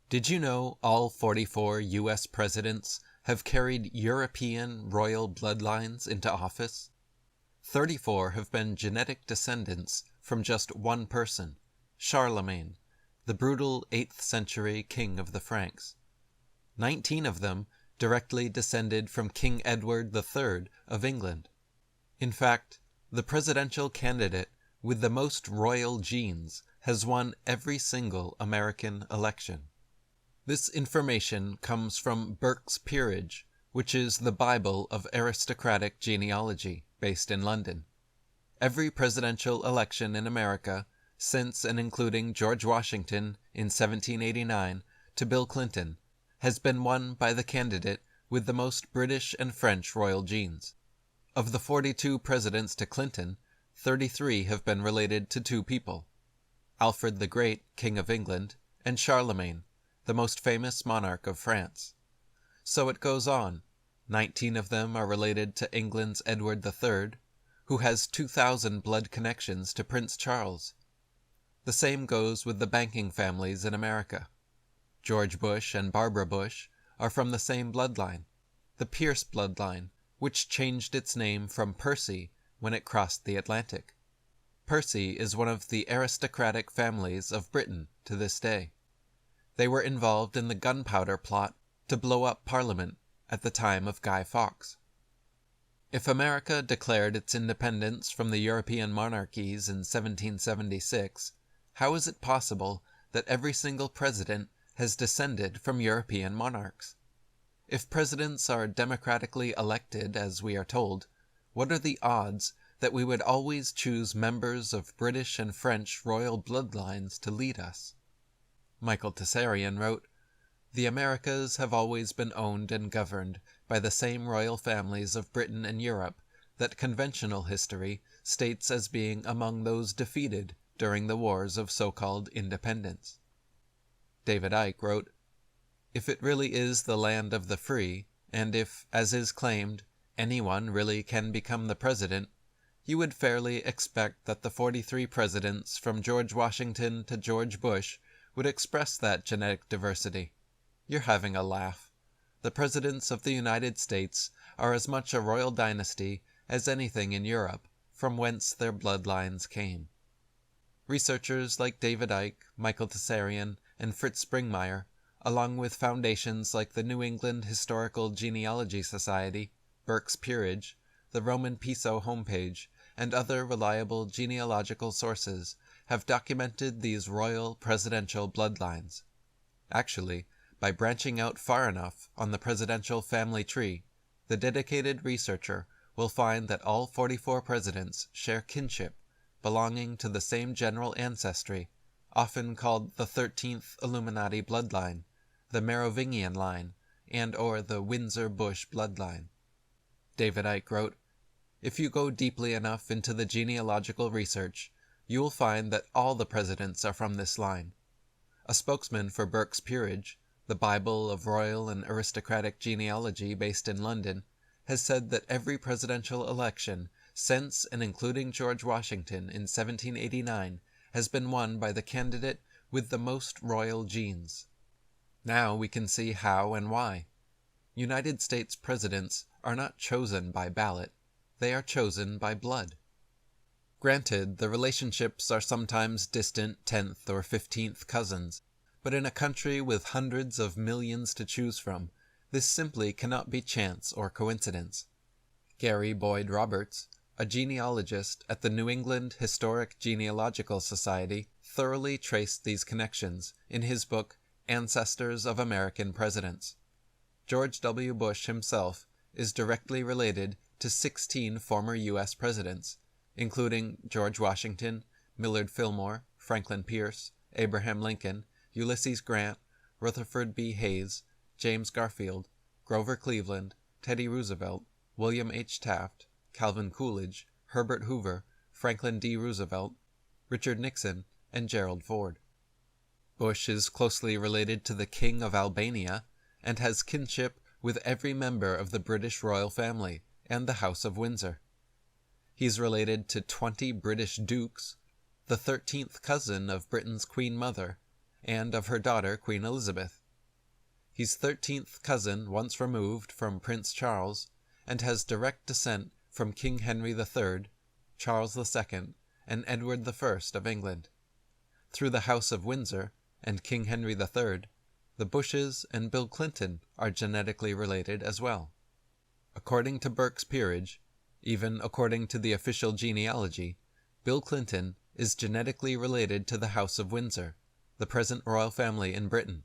Did you know all 44 U.S. presidents have carried European royal bloodlines into office? 34 have been genetic descendants from just one person, Charlemagne, the brutal 8th century king of the Franks. 19 of them directly descended from King Edward III of England. In fact, the presidential candidate with the most royal genes has won every single American election. This information comes from Burke's Peerage, which is the Bible of aristocratic genealogy, based in London. Every presidential election in America, since and including George Washington in 1789 to Bill Clinton, has been won by the candidate with the most British and French royal genes. Of the 42 presidents to Clinton, 33 have been related to two people: Alfred the Great, King of England, and Charlemagne, the most famous monarch of France. So it goes on. 19 of them are related to England's Edward III, who has 2,000 blood connections to Prince Charles. The same goes with the banking families in America. George Bush and Barbara Bush are from the same bloodline, the Pierce bloodline, which changed its name from Percy when it crossed the Atlantic. Percy is one of the aristocratic families of Britain to this day. They were involved in the gunpowder plot to blow up Parliament at the time of Guy Fawkes. If America declared its independence from the European monarchies in 1776, how is it possible that every single president has descended from European monarchs? If presidents are democratically elected, as we are told, what are the odds that we would always choose members of British and French royal bloodlines to lead us? Michael Tessarian wrote, "The Americas have always been owned and governed by the same royal families of Britain and Europe that conventional history states as being among those defeated during the wars of so-called independence." David Icke wrote, "If it really is the land of the free, and if, as is claimed, anyone really can become the president, you would fairly expect that the 43 presidents from George Washington to George Bush would express that genetic diversity. You're having a laugh. The presidents of the United States are as much a royal dynasty as anything in Europe, from whence their bloodlines came." Researchers like David Icke, Michael Tessarian, and Fritz Springmeier, along with foundations like the New England Historical Genealogy Society, Burke's Peerage, the Roman Piso homepage, and other reliable genealogical sources, have documented these royal presidential bloodlines. Actually, by branching out far enough on the presidential family tree, the dedicated researcher will find that all 44 presidents share kinship, belonging to the same general ancestry, often called the 13th Illuminati bloodline, the Merovingian line, and or the Windsor-Bush bloodline. David Icke wrote, "If you go deeply enough into the genealogical research, you will find that all the presidents are from this line." A spokesman for Burke's Peerage, the Bible of royal and aristocratic genealogy based in London, has said that every presidential election since and including George Washington in 1789 has been won by the candidate with the most royal genes. Now we can see how and why. United States presidents are not chosen by ballot, they are chosen by blood. Granted, the relationships are sometimes distant 10th or 15th cousins, but in a country with hundreds of millions to choose from, this simply cannot be chance or coincidence. Gary Boyd Roberts, a genealogist at the New England Historic Genealogical Society, thoroughly traced these connections in his book Ancestors of American Presidents. George W. Bush himself is directly related to 16 former U.S. presidents, including George Washington, Millard Fillmore, Franklin Pierce, Abraham Lincoln, Ulysses Grant, Rutherford B. Hayes, James Garfield, Grover Cleveland, Teddy Roosevelt, William H. Taft, Calvin Coolidge, Herbert Hoover, Franklin D. Roosevelt, Richard Nixon, and Gerald Ford. Bush is closely related to the King of Albania and has kinship with every member of the British royal family and the House of Windsor. He's related to 20 British dukes, the 13th cousin of Britain's Queen Mother, and of her daughter Queen Elizabeth. He's 13th cousin once removed from Prince Charles, and has direct descent from King Henry III, Charles II, and Edward I of England. Through the House of Windsor and King Henry III, the Bushes and Bill Clinton are genetically related as well. According to Burke's peerage, even according to the official genealogy, Bill Clinton is genetically related to the House of Windsor, the present royal family in Britain,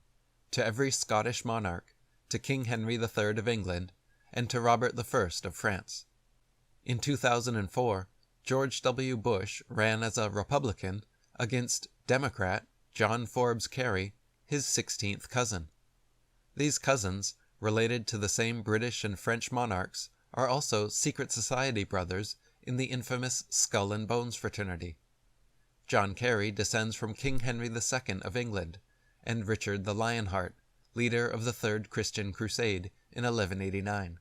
to every Scottish monarch, to King Henry III of England, and to Robert I of France. In 2004, George W. Bush ran as a Republican against Democrat John Forbes Kerry, his 16th cousin. These cousins, related to the same British and French monarchs, are also secret society brothers in the infamous Skull and Bones fraternity. John Kerry descends from King Henry II of England, and Richard the Lionheart, leader of the Third Christian Crusade in 1189.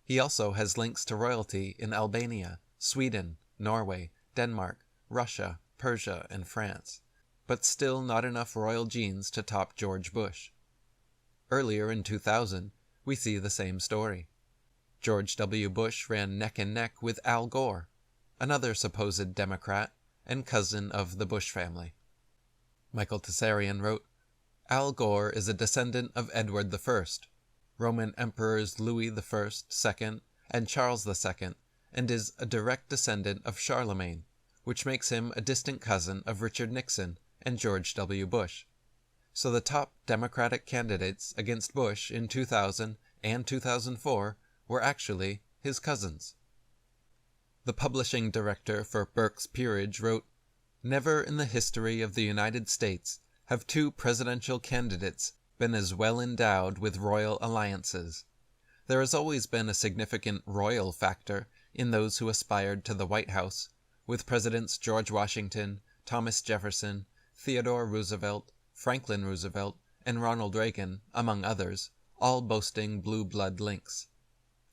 He also has links to royalty in Albania, Sweden, Norway, Denmark, Russia, Persia, and France, but still not enough royal genes to top George Bush. Earlier in 2000, we see the same story. George W. Bush ran neck and neck with Al Gore, another supposed Democrat and cousin of the Bush family. Michael Tessarian wrote, Al Gore is a descendant of Edward I, Roman Emperors Louis I, II, and Charles II, and is a direct descendant of Charlemagne, which makes him a distant cousin of Richard Nixon and George W. Bush. So the top Democratic candidates against Bush in 2000 and 2004 were actually his cousins. The publishing director for Burke's Peerage wrote, Never in the history of the United States have two presidential candidates been as well endowed with royal alliances. There has always been a significant royal factor in those who aspired to the White House, with Presidents George Washington, Thomas Jefferson, Theodore Roosevelt, Franklin Roosevelt, and Ronald Reagan, among others, all boasting blue blood links.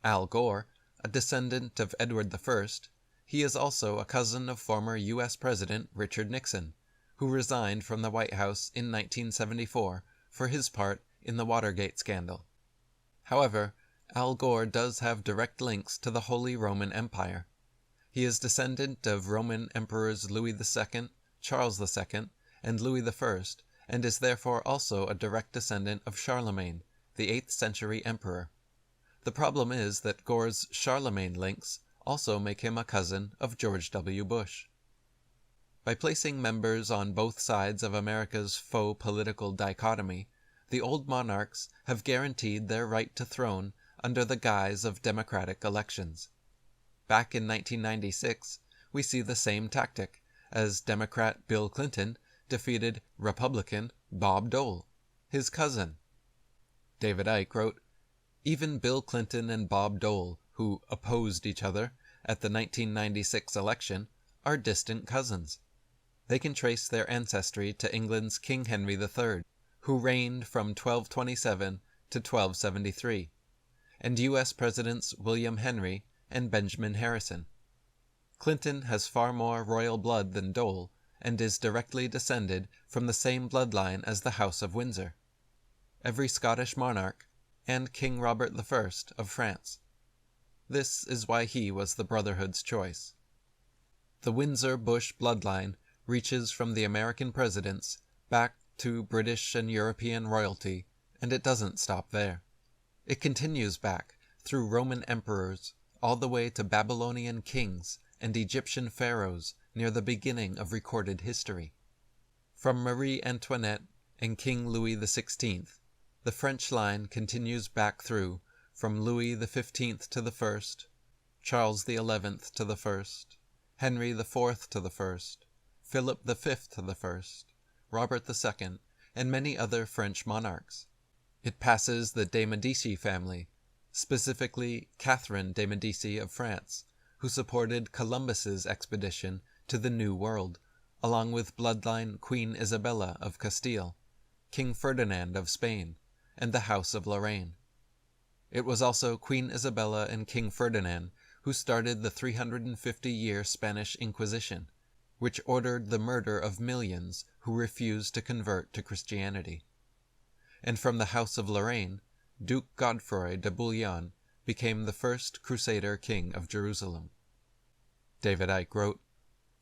Al Gore, a descendant of Edward I, he is also a cousin of former U.S. President Richard Nixon, who resigned from the White House in 1974 for his part in the Watergate scandal. However, Al Gore does have direct links to the Holy Roman Empire. He is descendant of Roman Emperors Louis II, Charles II, and Louis I, and is therefore also a direct descendant of Charlemagne, the 8th century emperor. The problem is that Gore's Charlemagne links also make him a cousin of George W. Bush. By placing members on both sides of America's faux political dichotomy, the old monarchs have guaranteed their right to throne under the guise of democratic elections. Back in 1996, we see the same tactic, as Democrat Bill Clinton defeated Republican Bob Dole, his cousin. David Icke wrote, Even Bill Clinton and Bob Dole, who opposed each other at the 1996 election, are distant cousins. They can trace their ancestry to England's King Henry III, who reigned from 1227 to 1273, and U.S. Presidents William Henry and Benjamin Harrison. Clinton has far more royal blood than Dole, and is directly descended from the same bloodline as the House of Windsor, every Scottish monarch, and King Robert I of France. This is why he was the Brotherhood's choice. The Windsor-Bush bloodline reaches from the American presidents back to British and European royalty, and it doesn't stop there. It continues back through Roman emperors all the way to Babylonian kings and Egyptian pharaohs near the beginning of recorded history. From Marie Antoinette and King Louis XVI, the French line continues back through from Louis XV to the First, Charles XI to the First, Henry IV to the First, Philip V to the First, Robert II, and many other French monarchs. It passes the de Medici family, specifically Catherine de Medici of France, who supported Columbus's expedition to the New World, along with bloodline Queen Isabella of Castile, King Ferdinand of Spain, and the House of Lorraine. It was also Queen Isabella and King Ferdinand who started the 350-year Spanish Inquisition, which ordered the murder of millions who refused to convert to Christianity. And from the House of Lorraine, Duke Godefroy de Bouillon became the first Crusader king of Jerusalem. David Icke wrote,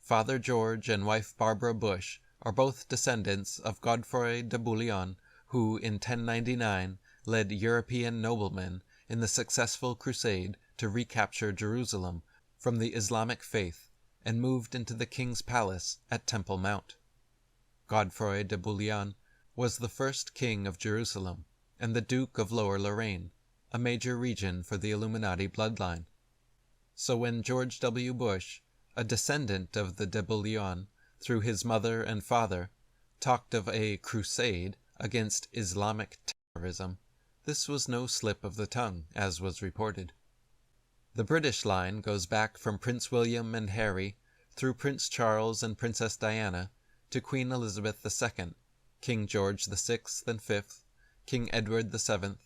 "Father George and wife Barbara Bush are both descendants of Godefroy de Bouillon, who in 1099 led European noblemen in the successful crusade to recapture Jerusalem from the Islamic faith and moved into the king's palace at Temple Mount. Godefroy de Bouillon was the first king of Jerusalem and the Duke of Lower Lorraine, a major region for the Illuminati bloodline. So when George W. Bush, a descendant of the de Bouillon through his mother and father, talked of a crusade against Islamic terrorism, this was no slip of the tongue, as was reported. The British line goes back from Prince William and Harry, through Prince Charles and Princess Diana, to Queen Elizabeth II, King George VI and V, King Edward VII,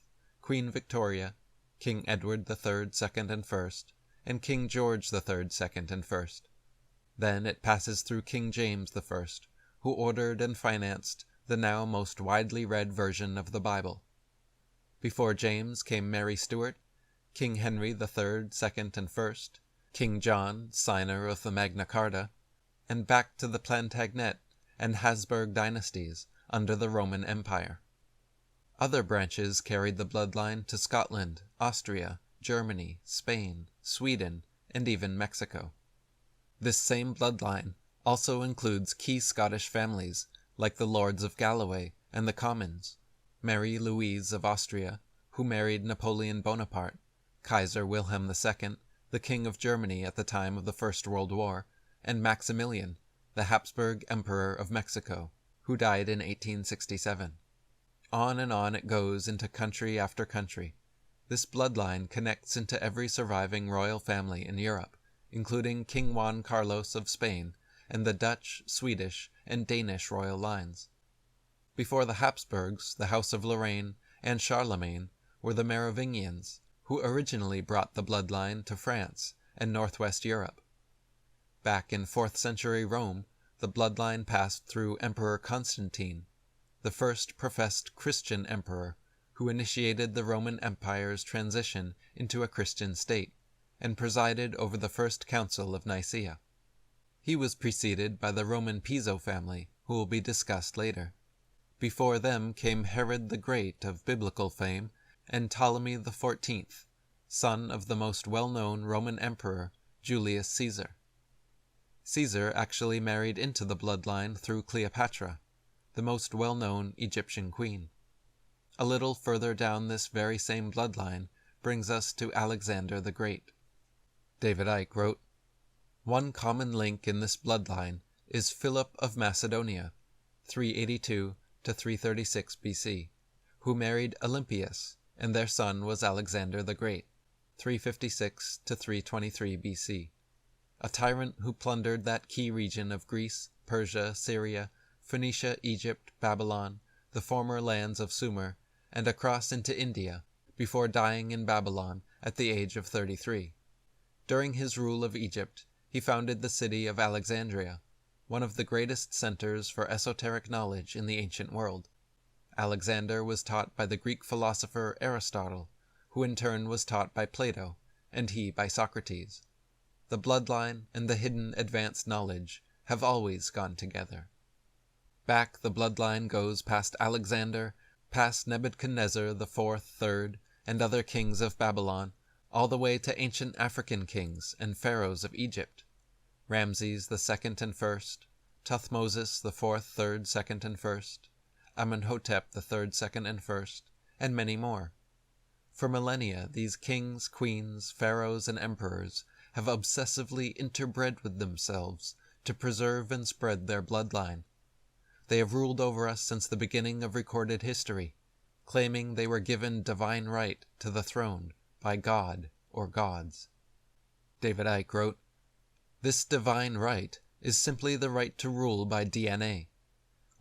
Queen Victoria, King Edward III, II and I, and King George III, II and I. Then it passes through King James I, who ordered and financed the now most widely read version of the Bible. Before James came Mary Stuart, King Henry III, II and I, King John, signer of the Magna Carta, and back to the Plantagenet and Habsburg dynasties under the Roman Empire. Other branches carried the bloodline to Scotland, Austria, Germany, Spain, Sweden, and even Mexico. This same bloodline also includes key Scottish families like the Lords of Galloway and the Commons, Mary Louise of Austria, who married Napoleon Bonaparte, Kaiser Wilhelm II, the King of Germany at the time of the First World War, and Maximilian, the Habsburg Emperor of Mexico, who died in 1867. On and on it goes into country after country. This bloodline connects into every surviving royal family in Europe, including King Juan Carlos of Spain and the Dutch, Swedish, and Danish royal lines. Before the Habsburgs, the House of Lorraine, and Charlemagne were the Merovingians, who originally brought the bloodline to France and northwest Europe. Back in 4th century Rome, the bloodline passed through Emperor Constantine, the first professed Christian emperor who initiated the Roman Empire's transition into a Christian state, and presided over the First Council of Nicaea. He was preceded by the Roman Piso family, who will be discussed later. Before them came Herod the Great of biblical fame, and Ptolemy XIV, son of the most well-known Roman emperor, Julius Caesar. Caesar actually married into the bloodline through Cleopatra, the most well-known Egyptian queen. A little further down this very same bloodline brings us to Alexander the Great. David Icke wrote, "One common link in this bloodline is Philip of Macedonia, 382 to 336 BC, who married Olympias, and their son was Alexander the Great, 356 to 323 BC, a tyrant who plundered that key region of Greece, Persia, Syria, Phoenicia, Egypt, Babylon, the former lands of Sumer, and across into India, before dying in Babylon at the age of 33. During his rule of Egypt, he founded the city of Alexandria, one of the greatest centers for esoteric knowledge in the ancient world. Alexander was taught by the Greek philosopher Aristotle, who in turn was taught by Plato, and he by Socrates. The bloodline and the hidden advanced knowledge have always gone together. Back the bloodline goes past Alexander, past Nebuchadnezzar IV, III, and other kings of Babylon, all the way to ancient African kings and pharaohs of Egypt, Ramses II and I, Thutmose IV, III, II and I, Amenhotep III, II and I, and many more. For millennia, these kings, queens, pharaohs, and emperors have obsessively interbred with themselves to preserve and spread their bloodline. They have ruled over us since the beginning of recorded history, claiming they were given divine right to the throne by God or gods. David Icke wrote, "This divine right is simply the right to rule by DNA.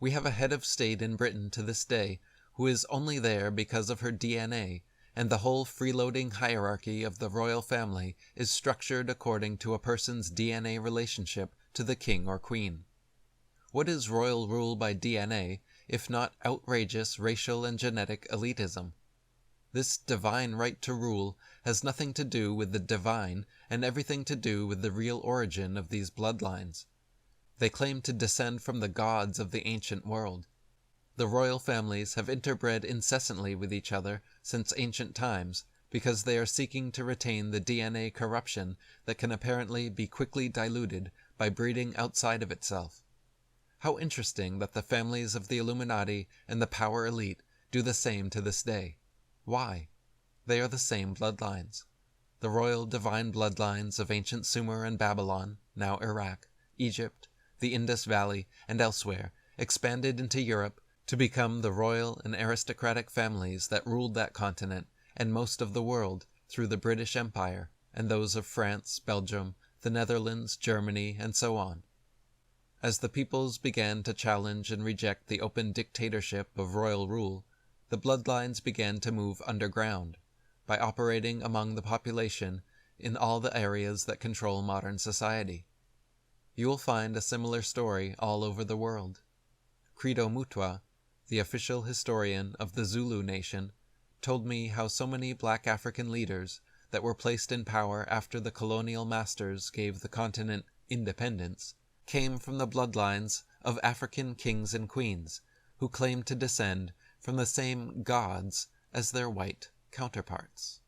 We have a head of state in Britain to this day who is only there because of her DNA, and the whole freeloading hierarchy of the royal family is structured according to a person's DNA relationship to the king or queen. What is royal rule by DNA if not outrageous racial and genetic elitism? This divine right to rule has nothing to do with the divine and everything to do with the real origin of these bloodlines. They claim to descend from the gods of the ancient world. The royal families have interbred incessantly with each other since ancient times because they are seeking to retain the DNA corruption that can apparently be quickly diluted by breeding outside of itself. How interesting that the families of the Illuminati and the power elite do the same to this day. Why? They are the same bloodlines. The royal divine bloodlines of ancient Sumer and Babylon, now Iraq, Egypt, the Indus Valley, and elsewhere, expanded into Europe to become the royal and aristocratic families that ruled that continent and most of the world through the British Empire and those of France, Belgium, the Netherlands, Germany, and so on. As the peoples began to challenge and reject the open dictatorship of royal rule, the bloodlines began to move underground, by operating among the population in all the areas that control modern society. You will find a similar story all over the world. Credo Mutwa, the official historian of the Zulu nation, told me how so many black African leaders that were placed in power after the colonial masters gave the continent independence came from the bloodlines of African kings and queens who claimed to descend from the same gods as their white counterparts.